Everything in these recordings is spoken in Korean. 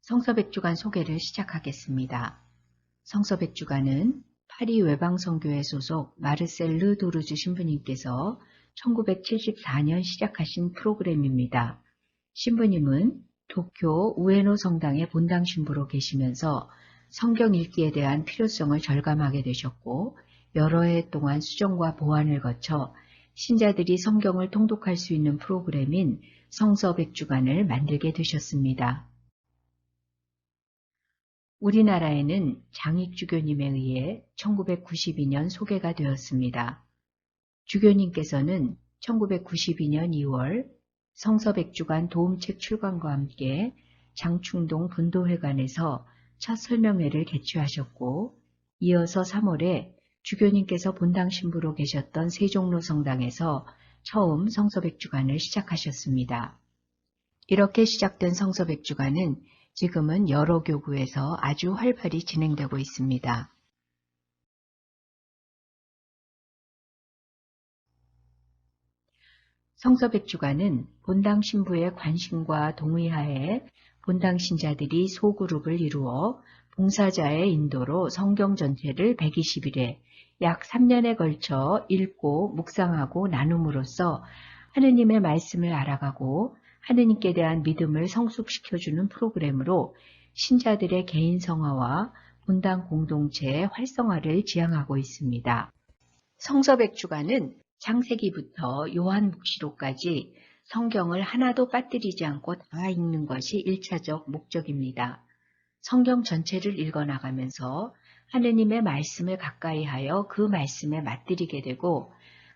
성서백주간 소개를 시작하겠습니다. 성서백주간은 파리 외방선교회 소속 마르셀르 도르주 신부님께서 1974년 시작하신 프로그램입니다. 신부님은 도쿄 우에노 성당의 본당 신부로 계시면서 성경 읽기에 대한 필요성을 절감하게 되셨고, 여러 해 동안 수정과 보완을 거쳐 신자들이 성경을 통독할 수 있는 프로그램인 성서백주간을 만들게 되셨습니다. 우리나라에는 장익주교님에 의해 1992년 소개가 되었습니다. 주교님께서는 1992년 2월 성서백주간 도움책 출간과 함께 장충동 분도회관에서 첫 설명회를 개최하셨고, 이어서 3월에 주교님께서 본당 신부로 계셨던 세종로 성당에서 처음 성서백주간을 시작하셨습니다. 이렇게 시작된 성서백주간은 지금은 여러 교구에서 아주 활발히 진행되고 있습니다. 성서백주간은 본당 신부의 관심과 동의하에 본당 신자들이 소그룹을 이루어 봉사자의 인도로 성경 전체를 120일에 약 3년에 걸쳐 읽고 묵상하고 나눔으로써 하느님의 말씀을 알아가고 하느님께 대한 믿음을 성숙시켜주는 프로그램으로 신자들의 개인 성화와 본당 공동체의 활성화를 지향하고 있습니다. 성서백주간은 창세기부터 요한묵시록까지 성경을 하나도 빠뜨리지 않고 다 읽는 것이 1차적 목적입니다. 성경 전체를 읽어나가면서 하느님의 말씀을 가까이 하여 그 말씀에 맞들이게 되고,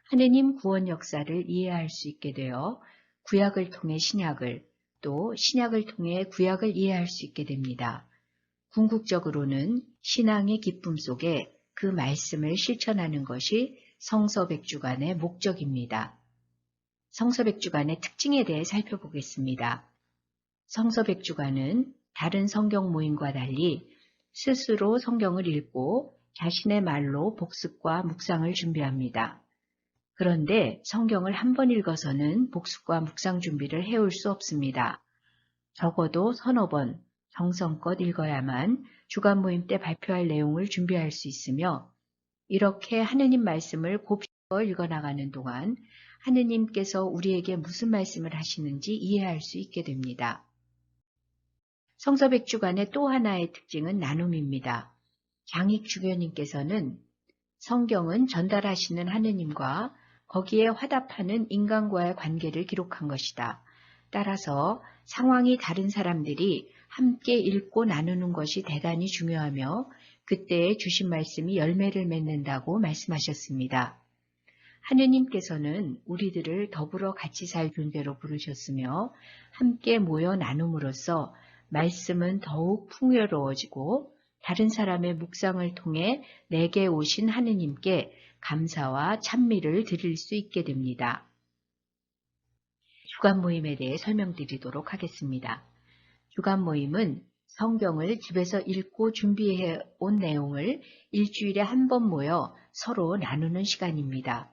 하느님 구원 역사를 이해할 수 있게 되어 구약을 통해 신약을, 또 신약을 통해 구약을 이해할 수 있게 됩니다. 궁극적으로는 신앙의 기쁨 속에 그 말씀을 실천하는 것이 성서백주간의 목적입니다. 성서백주간의 특징에 대해 살펴보겠습니다. 성서백주간은 다른 성경 모임과 달리 스스로 성경을 읽고 자신의 말로 복습과 묵상을 준비합니다. 그런데 성경을 한 번 읽어서는 복습과 묵상 준비를 해올 수 없습니다. 적어도 서너 번 정성껏 읽어야만 주간 모임 때 발표할 내용을 준비할 수 있으며, 이렇게 하느님 말씀을 곱씹어 읽어나가는 동안 하느님께서 우리에게 무슨 말씀을 하시는지 이해할 수 있게 됩니다. 성서백주간의 또 하나의 특징은 나눔입니다. 장익 주교님께서는 성경은 전달하시는 하느님과 거기에 화답하는 인간과의 관계를 기록한 것이다. 따라서 상황이 다른 사람들이 함께 읽고 나누는 것이 대단히 중요하며, 그때에 주신 말씀이 열매를 맺는다고 말씀하셨습니다. 하느님께서는 우리들을 더불어 같이 살 존재로 부르셨으며, 함께 모여 나눔으로써 말씀은 더욱 풍요로워지고 다른 사람의 묵상을 통해 내게 오신 하느님께 감사와 찬미를 드릴 수 있게 됩니다. 주간 모임에 대해 설명드리도록 하겠습니다. 주간 모임은 성경을 집에서 읽고 준비해 온 내용을 일주일에 한 번 모여 서로 나누는 시간입니다.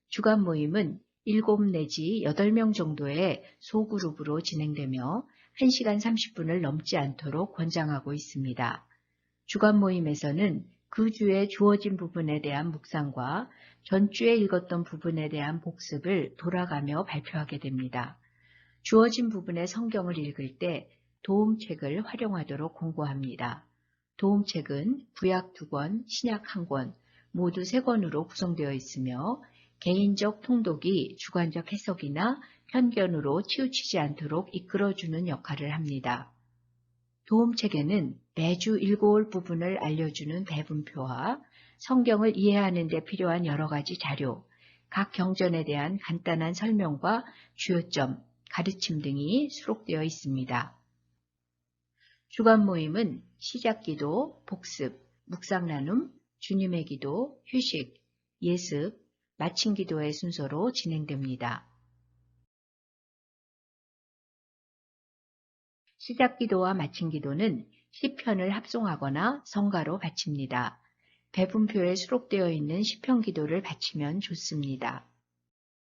주간 모임은 7 내지 8명 정도의 소그룹으로 진행되며 1시간 30분을 넘지 않도록 권장하고 있습니다. 주간 모임에서는 그 주에 주어진 부분에 대한 묵상과 전주에 읽었던 부분에 대한 복습을 돌아가며 발표하게 됩니다. 주어진 부분의 성경을 읽을 때 도움책을 활용하도록 공고합니다. 도움책은 구약 2권, 신약 1권, 모두 3권으로 구성되어 있으며, 개인적 통독이 주관적 해석이나 편견으로 치우치지 않도록 이끌어주는 역할을 합니다. 도움책에는 매주 읽어올 부분을 알려주는 배분표와 성경을 이해하는 데 필요한 여러 가지 자료, 각 경전에 대한 간단한 설명과 주요점, 가르침 등이 수록되어 있습니다. 주간 모임은 시작기도, 복습, 묵상 나눔, 주님의 기도, 휴식, 예습, 마친 기도의 순서로 진행됩니다. 시작 기도와 마친 기도는 시편을 합송하거나 성가로 바칩니다. 배분표에 수록되어 있는 시편 기도를 바치면 좋습니다.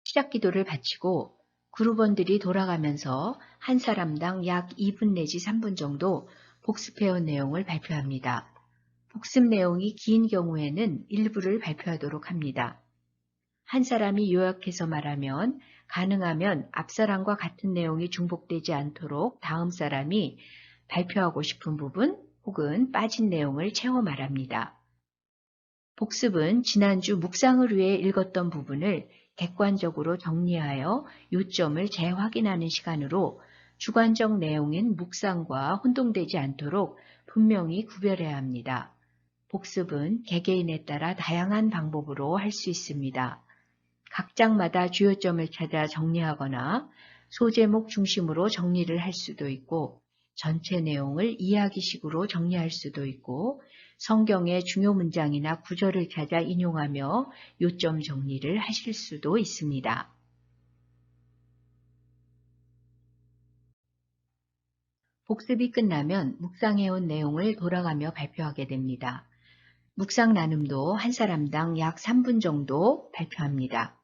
시작 기도를 바치고 그룹원들이 돌아가면서 한 사람당 약 2분 내지 3분 정도 복습해온 내용을 발표합니다. 복습 내용이 긴 경우에는 일부를 발표하도록 합니다. 한 사람이 요약해서 말하면 가능하면 앞 사람과 같은 내용이 중복되지 않도록 다음 사람이 발표하고 싶은 부분 혹은 빠진 내용을 채워 말합니다. 복습은 지난주 묵상을 위해 읽었던 부분을 객관적으로 정리하여 요점을 재확인하는 시간으로 주관적 내용인 묵상과 혼동되지 않도록 분명히 구별해야 합니다. 복습은 개개인에 따라 다양한 방법으로 할 수 있습니다. 각 장마다 주요점을 찾아 정리하거나 소제목 중심으로 정리를 할 수도 있고 전체 내용을 이야기식으로 정리할 수도 있고 성경의 중요 문장이나 구절을 찾아 인용하며 요점 정리를 하실 수도 있습니다. 복습이 끝나면 묵상해온 내용을 돌아가며 발표하게 됩니다. 묵상 나눔도 한 사람당 약 3분 정도 발표합니다.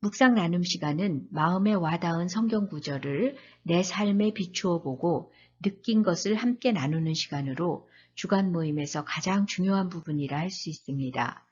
묵상 나눔 시간은 마음에 와닿은 성경 구절을 내 삶에 비추어 보고 느낀 것을 함께 나누는 시간으로 주간 모임에서 가장 중요한 부분이라 할 수 있습니다.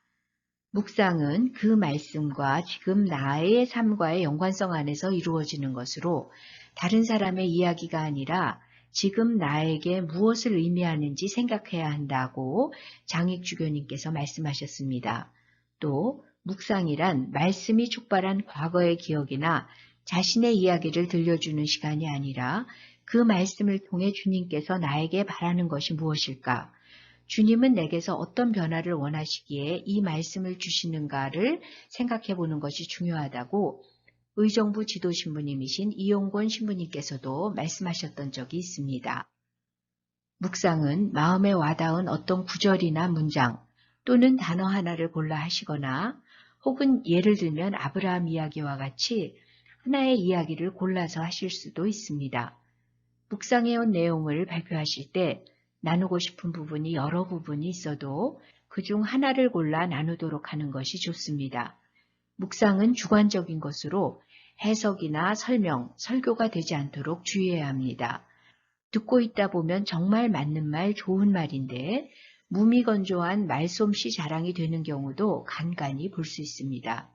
묵상은 그 말씀과 지금 나의 삶과의 연관성 안에서 이루어지는 것으로 다른 사람의 이야기가 아니라 지금 나에게 무엇을 의미하는지 생각해야 한다고 장익주교님께서 말씀하셨습니다. 또 묵상이란 말씀이 촉발한 과거의 기억이나 자신의 이야기를 들려주는 시간이 아니라 그 말씀을 통해 주님께서 나에게 바라는 것이 무엇일까? 주님은 내게서 어떤 변화를 원하시기에 이 말씀을 주시는가를 생각해 보는 것이 중요하다고 의정부 지도신부님이신 이용권 신부님께서도 말씀하셨던 적이 있습니다. 묵상은 마음에 와닿은 어떤 구절이나 문장 또는 단어 하나를 골라 하시거나 혹은 예를 들면 아브라함 이야기와 같이 하나의 이야기를 골라서 하실 수도 있습니다. 묵상해온 내용을 발표하실 때 나누고 싶은 부분이 여러 부분이 있어도 그중 하나를 골라 나누도록 하는 것이 좋습니다. 묵상은 주관적인 것으로 해석이나 설명, 설교가 되지 않도록 주의해야 합니다. 듣고 있다 보면 정말 맞는 말, 좋은 말인데 무미건조한 말솜씨 자랑이 되는 경우도 간간히 볼 수 있습니다.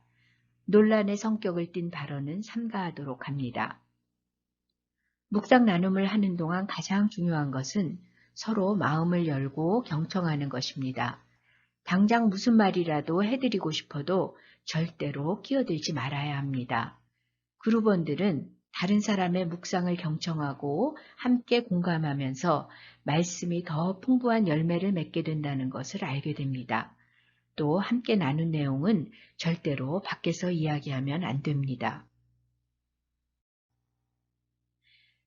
논란의 성격을 띤 발언은 삼가하도록 합니다. 묵상 나눔을 하는 동안 가장 중요한 것은 서로 마음을 열고 경청하는 것입니다. 당장 무슨 말이라도 해드리고 싶어도 절대로 끼어들지 말아야 합니다. 그루번들은 다른 사람의 묵상을 경청하고 함께 공감하면서 말씀이 더 풍부한 열매를 맺게 된다는 것을 알게 됩니다. 또 함께 나눈 내용은 절대로 밖에서 이야기하면 안 됩니다.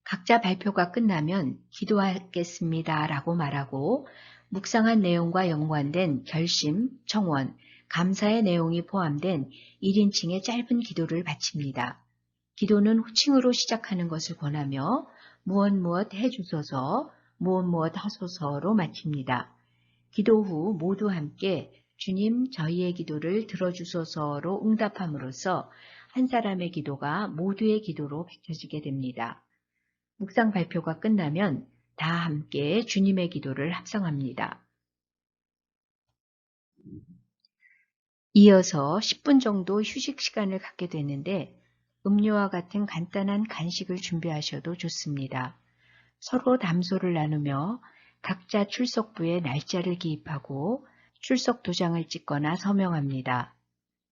각자 발표가 끝나면 기도하겠습니다 라고 말하고 묵상한 내용과 연관된 결심, 청원, 감사의 내용이 포함된 1인칭의 짧은 기도를 바칩니다. 기도는 호칭으로 시작하는 것을 권하며 무엇 해주소서, 무엇 하소서로 마칩니다. 기도 후 모두 함께 주님 저희의 기도를 들어주소서로 응답함으로써 한 사람의 기도가 모두의 기도로 비춰지게 됩니다. 묵상 발표가 끝나면 다 함께 주님의 기도를 합성합니다. 이어서 10분 정도 휴식 시간을 갖게 되는데 음료와 같은 간단한 간식을 준비하셔도 좋습니다. 서로 담소를 나누며 각자 출석부에 날짜를 기입하고 출석 도장을 찍거나 서명합니다.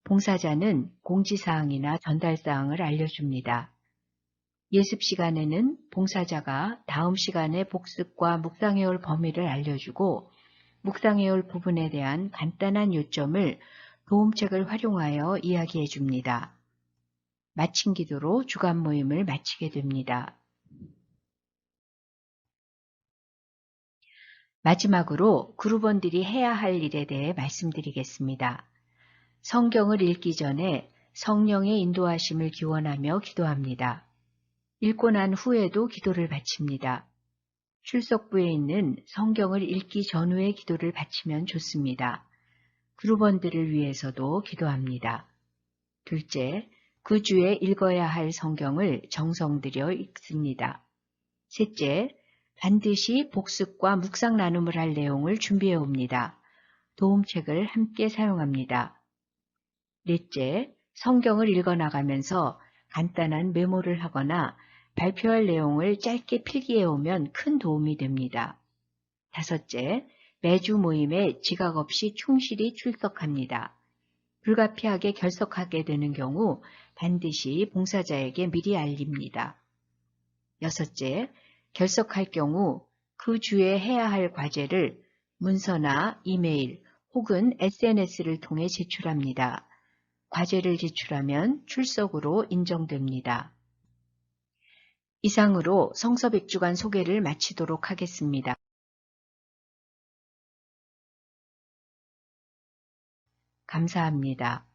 봉사자는 공지사항이나 전달사항을 알려줍니다. 예습 시간에는 봉사자가 다음 시간에 복습과 묵상해올 범위를 알려주고 묵상해올 부분에 대한 간단한 요점을 도움책을 활용하여 이야기해 줍니다. 마친 기도로 주간 모임을 마치게 됩니다. 마지막으로 그루번들이 해야 할 일에 대해 말씀드리겠습니다. 성경을 읽기 전에 성령의 인도하심을 기원하며 기도합니다. 읽고 난 후에도 기도를 바칩니다. 출석부에 있는 성경을 읽기 전후의 기도를 바치면 좋습니다. 그루번들을 위해서도 기도합니다. 둘째, 그 주에 읽어야 할 성경을 정성 들여 읽습니다. 셋째, 반드시 복습과 묵상 나눔을 할 내용을 준비해 옵니다. 도움책을 함께 사용합니다. 넷째, 성경을 읽어 나가면서 간단한 메모를 하거나 발표할 내용을 짧게 필기해 오면 큰 도움이 됩니다. 다섯째, 매주 모임에 지각 없이 충실히 출석합니다. 불가피하게 결석하게 되는 경우 반드시 봉사자에게 미리 알립니다. 여섯째, 결석할 경우 그 주에 해야 할 과제를 문서나 이메일 혹은 SNS를 통해 제출합니다. 과제를 제출하면 출석으로 인정됩니다. 이상으로 성서백주간 소개를 마치도록 하겠습니다. 감사합니다.